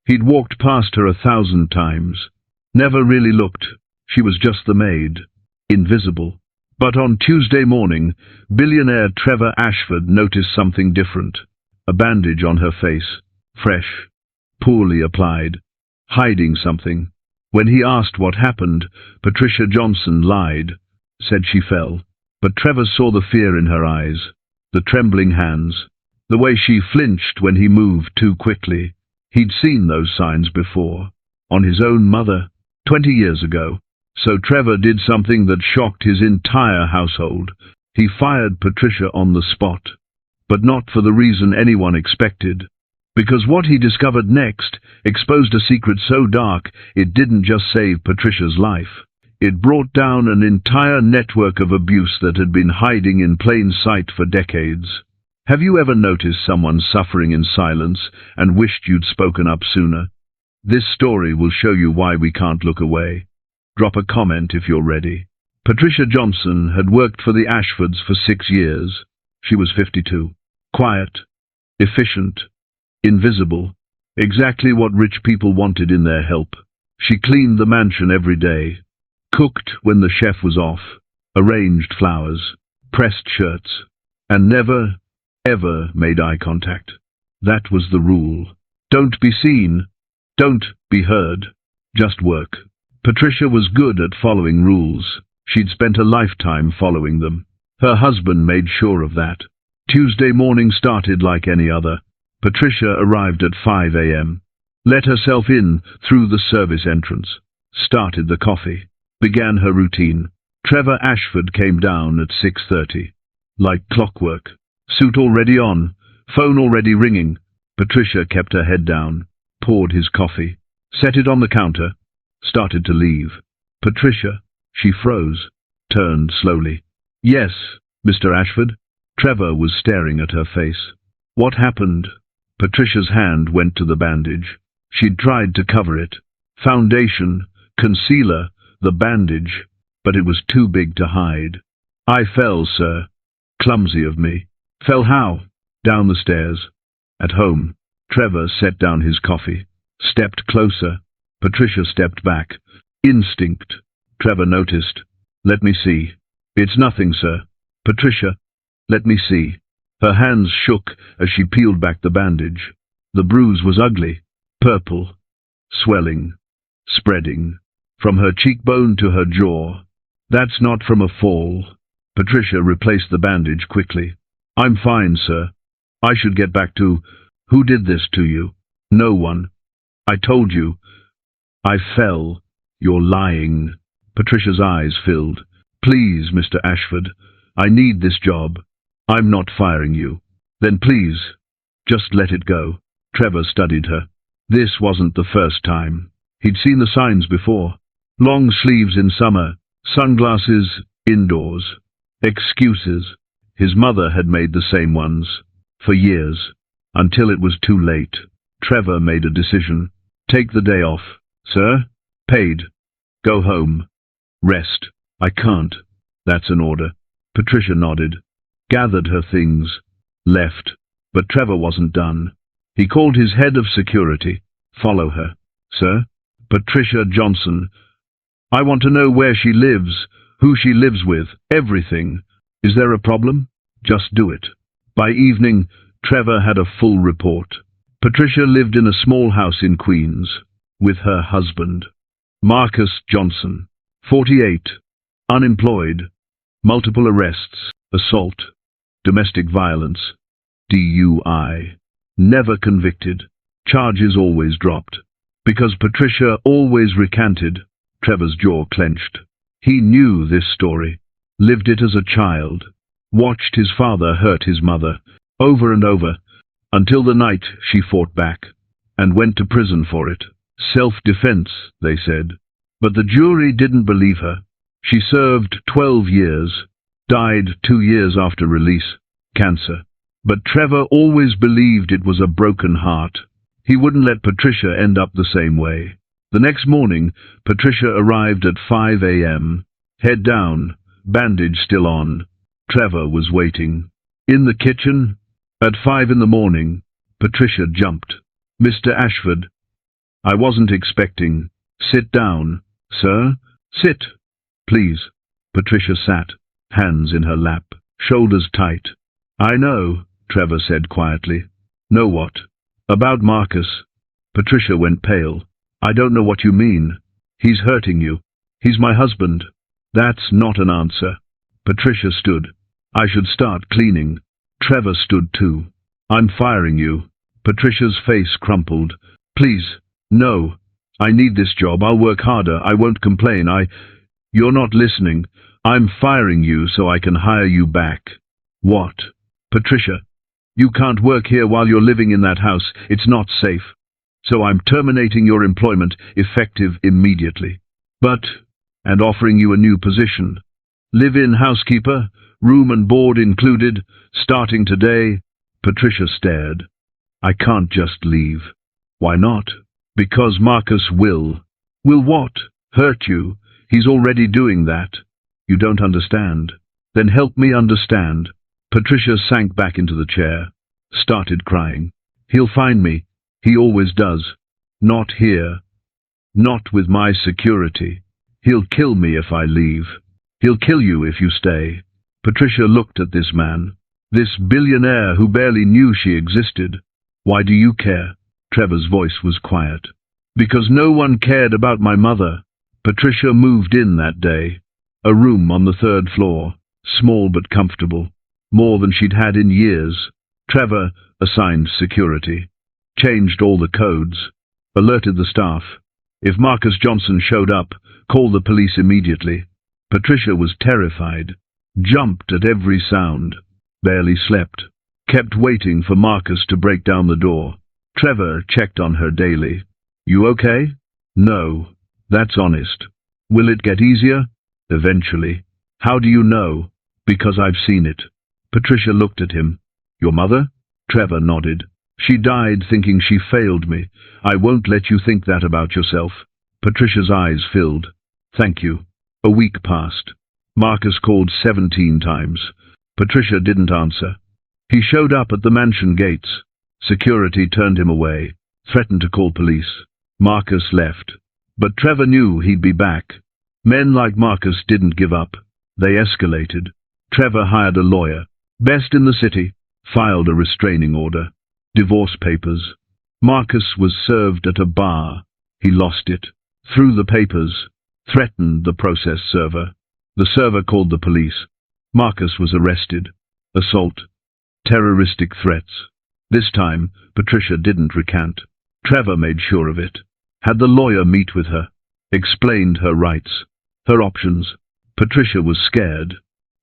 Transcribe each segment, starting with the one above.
He'd walked past her 1,000 times. Never really looked. She was just the maid. Invisible. But on Tuesday morning, billionaire Trevor Ashford noticed something different. A bandage on her face. Fresh. Poorly applied. Hiding something. When he asked what happened, Patricia Johnson lied. Said she fell. But Trevor saw the fear in her eyes. The trembling hands. The way she flinched when he moved too quickly. He'd seen those signs before. On his own mother. 20 years ago. So Trevor did something that shocked his entire household. He fired Patricia on the spot. But not for the reason anyone expected. Because what he discovered next exposed a secret so dark it didn't just save Patricia's life. It brought down an entire network of abuse that had been hiding in plain sight for decades. Have you ever noticed someone suffering in silence and wished you'd spoken up sooner? This story will show you why we can't look away. Drop a comment if you're ready. Patricia Johnson had worked for the Ashfords for 6 years. She was 52. Quiet. Efficient. Invisible. Exactly what rich people wanted in their help. She cleaned the mansion every day. Cooked when the chef was off. Arranged flowers. Pressed shirts. And never, ever made eye contact. That was the rule. Don't be seen. Don't be heard. Just work. Patricia was good at following rules. She'd spent a lifetime following them. Her husband made sure of that. Tuesday morning started like any other. Patricia arrived at 5 a.m. Let herself in through the service entrance. Started the coffee. Began her routine. Trevor Ashford came down at 6:30. Like clockwork. Suit already on. Phone already ringing. Patricia kept her head down. Poured his coffee. Set it on the counter. Started to leave. Patricia. She froze. Turned slowly. Yes, Mr. Ashford. Trevor was staring at her face. What happened? Patricia's hand went to the bandage. She'd tried to cover it. Foundation, concealer, the bandage, but it was too big to hide. I fell, sir. Clumsy of me. Fell how? Down the stairs. At home. Trevor set down his coffee. Stepped closer. Patricia stepped back. Instinct. Trevor noticed. Let me see. It's nothing, sir. Patricia. Let me see. Her hands shook as she peeled back the bandage. The bruise was ugly. Purple. Swelling. Spreading. From her cheekbone to her jaw. That's not from a fall. Patricia replaced the bandage quickly. I'm fine, sir. I should get back to... Who did this to you? No one. I told you. I fell. You're lying. Patricia's eyes filled. Please, Mr. Ashford. I need this job. I'm not firing you. Then please, just let it go. Trevor studied her. This wasn't the first time. He'd seen the signs before. Long sleeves in summer. Sunglasses indoors. Excuses. His mother had made the same ones. For years. Until it was too late. Trevor made a decision. Take the day off. Sir? Paid. Go home. Rest. I can't. That's an order. Patricia nodded. Gathered her things. Left. But Trevor wasn't done. He called his head of security. Follow her. Sir? Patricia Johnson. I want to know where she lives, who she lives with, everything. Is there a problem? Just do it. By evening, Trevor had a full report. Patricia lived in a small house in Queens, with her husband, Marcus Johnson, 48, unemployed, multiple arrests, assault, domestic violence, DUI, never convicted, charges always dropped. Because Patricia always recanted, Trevor's jaw clenched. He knew this story, lived it as a child, watched his father hurt his mother, over and over, until the night she fought back, and went to prison for it. Self-defense, they said. But the jury didn't believe her. She served 12 years, died 2 years after release, cancer. But Trevor always believed it was a broken heart. He wouldn't let Patricia end up the same way. The next morning, Patricia arrived at 5 a.m. Head down, bandage still on. Trevor was waiting. In the kitchen, at 5 in the morning, Patricia jumped. Mr. Ashford, I wasn't expecting. Sit down, sir. Sit, please. Patricia sat, hands in her lap, shoulders tight. I know, Trevor said quietly. Know what? About Marcus. Patricia went pale. I don't know what you mean. He's hurting you. He's my husband. That's not an answer. Patricia stood. I should start cleaning. Trevor stood too. I'm firing you. Patricia's face crumpled. Please, no. I need this job. I'll work harder. I won't complain. You're not listening. I'm firing you so I can hire you back. What? Patricia, you can't work here while you're living in that house. It's not safe. So I'm terminating your employment, effective immediately. And offering you a new position. Live-in housekeeper, room and board included, starting today. Patricia stared. I can't just leave. Why not? Because Marcus will. Will what? Hurt you? He's already doing that. You don't understand. Then help me understand. Patricia sank back into the chair, started crying. He'll find me. He always does. Not here. Not with my security. He'll kill me if I leave. He'll kill you if you stay. Patricia looked at this man, this billionaire who barely knew she existed. Why do you care? Trevor's voice was quiet. Because no one cared about my mother. Patricia moved in that day. A room on the 3rd floor, small but comfortable, more than she'd had in years. Trevor assigned security, changed all the codes, alerted the staff. If Marcus Johnson showed up, call the police immediately. Patricia was terrified, jumped at every sound, barely slept, kept waiting for Marcus to break down the door. Trevor checked on her daily. You okay? No. That's honest. Will it get easier? Eventually. How do you know? Because I've seen it. Patricia looked at him. Your mother? Trevor nodded. She died thinking she failed me. I won't let you think that about yourself. Patricia's eyes filled. Thank you. A week passed. Marcus called 17 times. Patricia didn't answer. He showed up at the mansion gates. Security turned him away, threatened to call police. Marcus left. But Trevor knew he'd be back. Men like Marcus didn't give up. They escalated. Trevor hired a lawyer, best in the city, filed a restraining order. Divorce papers. Marcus was served at a bar. He lost it. Threw the papers. Threatened the process server. The server called the police. Marcus was arrested. Assault. Terroristic threats. This time, Patricia didn't recant. Trevor made sure of it. Had the lawyer meet with her. Explained her rights. Her options. Patricia was scared.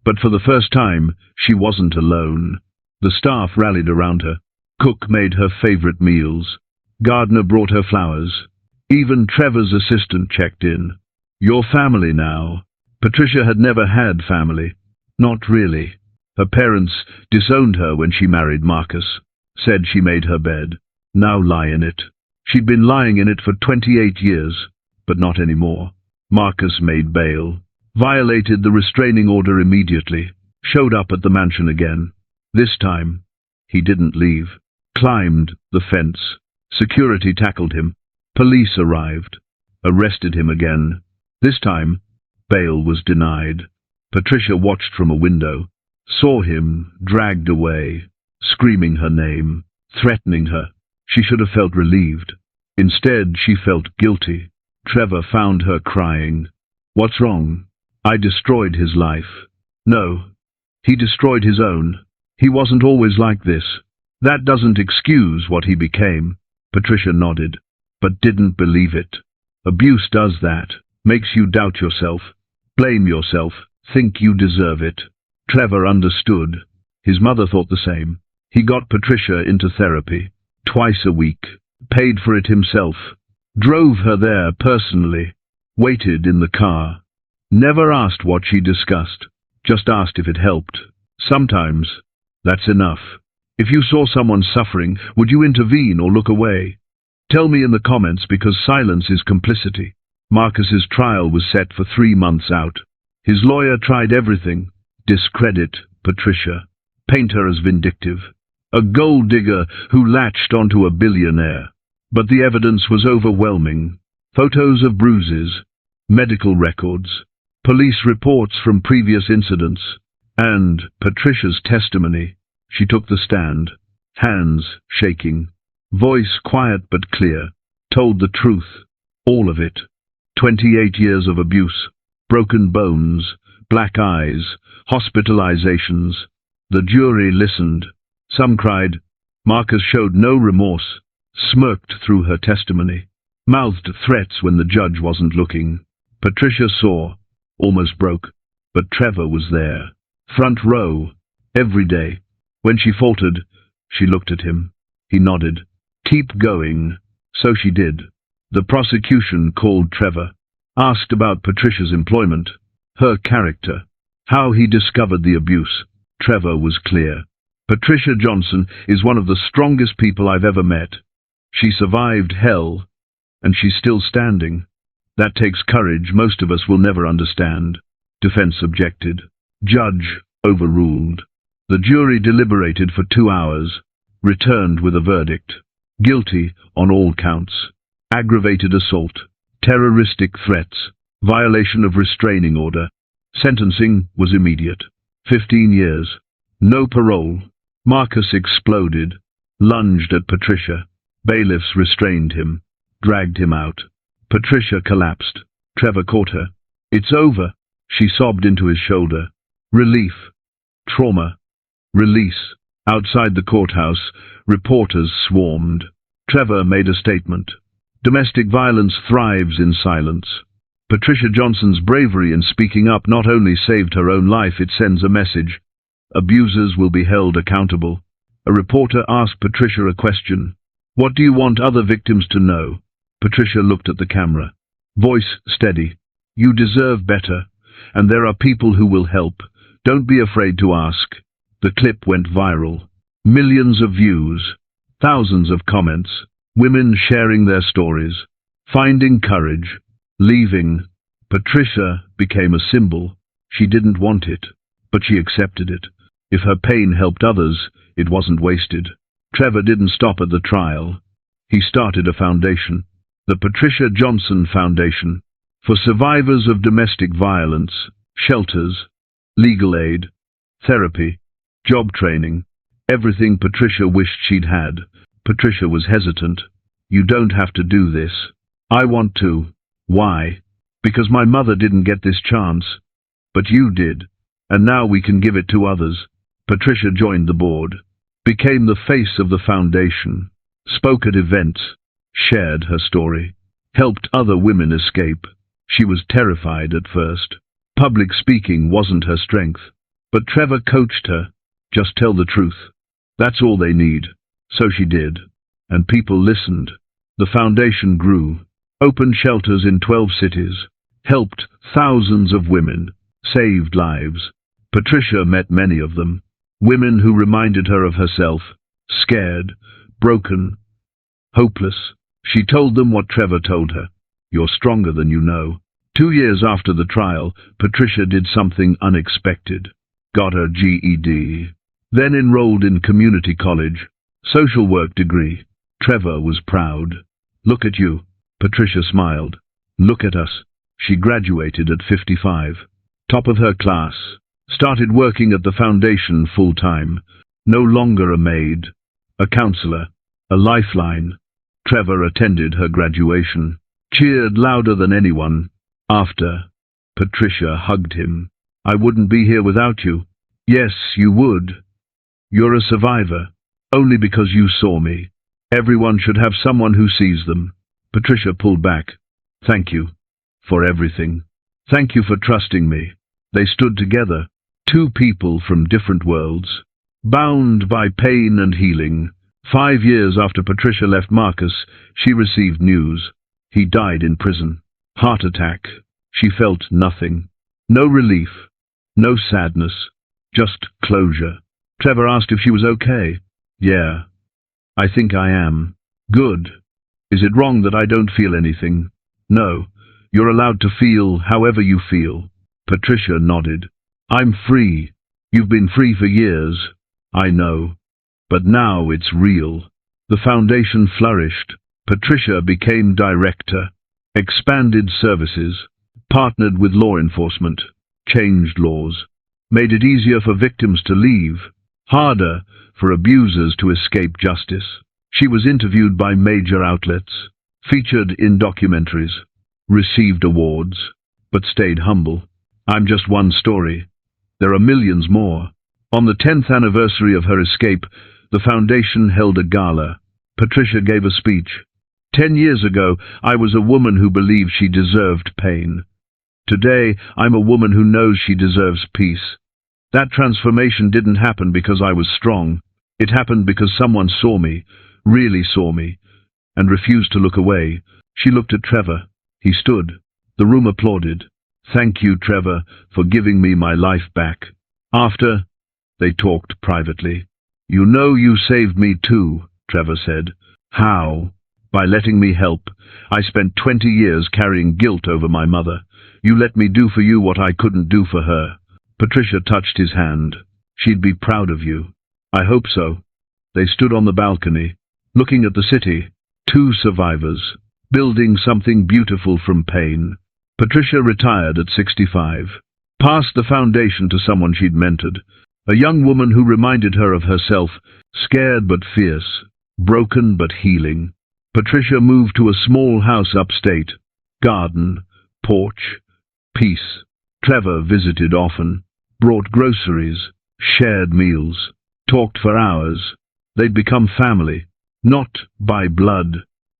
But for the first time, she wasn't alone. The staff rallied around her. Cook made her favorite meals. Gardener brought her flowers. Even Trevor's assistant checked in. Your family now. Patricia had never had family. Not really. Her parents disowned her when she married Marcus. Said she made her bed. Now lie in it. She'd been lying in it for 28 years, but not anymore. Marcus made bail. Violated the restraining order immediately. Showed up at the mansion again. This time, he didn't leave. Climbed the fence. Security tackled him. Police arrived. Arrested him again. This time, bail was denied. Patricia watched from a window. Saw him dragged away, screaming her name, threatening her. She should have felt relieved. Instead, she felt guilty. Trevor found her crying. What's wrong? I destroyed his life. No, he destroyed his own. He wasn't always like this. That doesn't excuse what he became. Patricia nodded, but didn't believe it. Abuse does that. Makes you doubt yourself, blame yourself, think you deserve it. Trevor understood. His mother thought the same. He got Patricia into therapy, twice a week, paid for it himself, drove her there personally, waited in the car, never asked what she discussed, just asked if it helped. Sometimes, that's enough. If you saw someone suffering, would you intervene or look away? Tell me in the comments, because silence is complicity. Marcus's trial was set for 3 months out. His lawyer tried everything. Discredit Patricia. Paint her as vindictive. A gold digger who latched onto a billionaire. But the evidence was overwhelming. Photos of bruises, medical records, police reports from previous incidents, and Patricia's testimony. She took the stand, hands shaking, voice quiet but clear, told the truth, all of it. 28 years of abuse, broken bones, black eyes, hospitalizations. The jury listened. Some cried. Marcus showed no remorse, smirked through her testimony, mouthed threats when the judge wasn't looking. Patricia saw, almost broke, but Trevor was there, front row, every day. When she faltered, she looked at him. He nodded. Keep going. So she did. The prosecution called Trevor, asked about Patricia's employment, her character, how he discovered the abuse. Trevor was clear. Patricia Johnson is one of the strongest people I've ever met. She survived hell, and she's still standing. That takes courage most of us will never understand. Defense objected. Judge overruled. The jury deliberated for 2 hours, returned with a verdict. Guilty on all counts. Aggravated assault, terroristic threats, violation of restraining order. Sentencing was immediate. 15 years. No parole. Marcus exploded, lunged at Patricia. Bailiffs restrained him, dragged him out. Patricia collapsed. Trevor caught her. It's over. She sobbed into his shoulder. Relief. Trauma. Release. Outside the courthouse, reporters swarmed. Trevor made a statement. Domestic violence thrives in silence. Patricia Johnson's bravery in speaking up not only saved her own life, it sends a message. Abusers will be held accountable. A reporter asked Patricia a question. What do you want other victims to know? Patricia looked at the camera. Voice steady. You deserve better, and there are people who will help. Don't be afraid to ask. The clip went viral. Millions of views, thousands of comments, women sharing their stories, finding courage, leaving. Patricia became a symbol. She didn't want it, but she accepted it. If her pain helped others, it wasn't wasted. Trevor didn't stop at the trial. He started a foundation, the Patricia Johnson Foundation, for survivors of domestic violence, shelters, legal aid, therapy, job training, everything Patricia wished she'd had. Patricia was hesitant. You don't have to do this. I want to. Why? Because my mother didn't get this chance. But you did, and now we can give it to others. Patricia joined the board, became the face of the foundation, spoke at events, shared her story, helped other women escape. She was terrified at first. Public speaking wasn't her strength. But Trevor coached her. Just tell the truth. That's all they need. So she did. And people listened. The foundation grew, opened shelters in 12 cities, helped thousands of women, saved lives. Patricia met many of them. Women who reminded her of herself, scared, broken, hopeless. She told them what Trevor told her. You're stronger than you know. 2 years after the trial, Patricia did something unexpected. Got her GED. Then enrolled in community college, social work degree. Trevor was proud. Look at you. Patricia smiled. Look at us. She graduated at 55. Top of her class. Started working at the foundation full-time. No longer a maid, a counselor, a lifeline. Trevor attended her graduation, cheered louder than anyone. After, Patricia hugged him. I wouldn't be here without you. Yes, you would. You're a survivor, only because you saw me. Everyone should have someone who sees them. Patricia pulled back. Thank you for everything. Thank you for trusting me. They stood together, two people from different worlds, bound by pain and healing. 5 years after Patricia left Marcus, she received news. He died in prison. Heart attack. She felt nothing. No relief. No sadness. Just closure. Trevor asked if she was okay. Yeah, I think I am. Good. Is it wrong that I don't feel anything? No. You're allowed to feel however you feel. Patricia nodded. I'm free. You've been free for years. I know. But now it's real. The foundation flourished. Patricia became director, expanded services, partnered with law enforcement, changed laws, made it easier for victims to leave, harder for abusers to escape justice. She was interviewed by major outlets, featured in documentaries, received awards, but stayed humble. I'm just one story. There are millions more. On the 10th anniversary of her escape, the foundation held a gala. Patricia gave a speech. 10 years ago, I was a woman who believed she deserved pain. Today, I'm a woman who knows she deserves peace. That transformation didn't happen because I was strong. It happened because someone saw me, really saw me, and refused to look away. She looked at Trevor. He stood. The room applauded. Thank you, Trevor, for giving me my life back. After, they talked privately. You know you saved me too, Trevor said. How? By letting me help. I spent 20 years carrying guilt over my mother. You let me do for you what I couldn't do for her. Patricia touched his hand. She'd be proud of you. I hope so. They stood on the balcony, looking at the city. Two survivors, building something beautiful from pain. Patricia retired at 65, passed the foundation to someone she'd mentored, a young woman who reminded her of herself, scared but fierce, broken but healing. Patricia moved to a small house upstate, garden, porch, peace. Trevor visited often, brought groceries, shared meals, talked for hours. They'd become family, not by blood,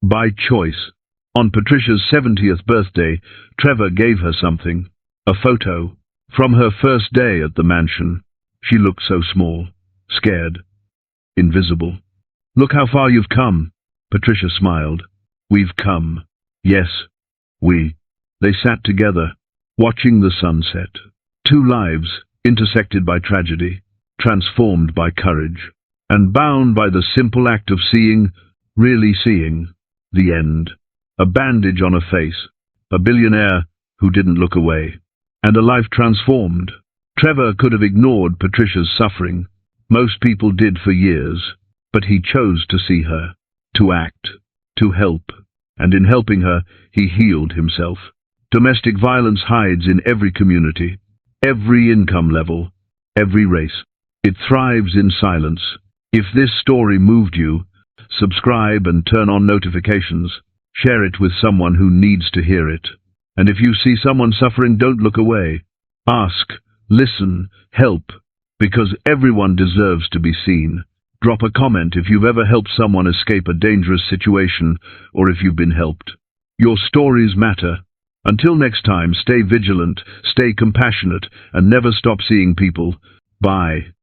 by choice. On Patricia's 70th birthday, Trevor gave her something, a photo, from her first day at the mansion. She looked so small, scared, invisible. Look how far you've come. Patricia smiled. We've come. Yes, we. They sat together, watching the sunset. Two lives, intersected by tragedy, transformed by courage, and bound by the simple act of seeing, really seeing, the end. A bandage on a face, a billionaire who didn't look away, and a life transformed. Trevor could have ignored Patricia's suffering. Most people did for years, but he chose to see her, to act, to help, and in helping her, he healed himself. Domestic violence hides in every community, every income level, every race. It thrives in silence. If this story moved you, subscribe and turn on notifications. Share it with someone who needs to hear it. And if you see someone suffering, don't look away. Ask, listen, help, because everyone deserves to be seen. Drop a comment if you've ever helped someone escape a dangerous situation or if you've been helped. Your stories matter. Until next time, stay vigilant, stay compassionate, and never stop seeing people. Bye.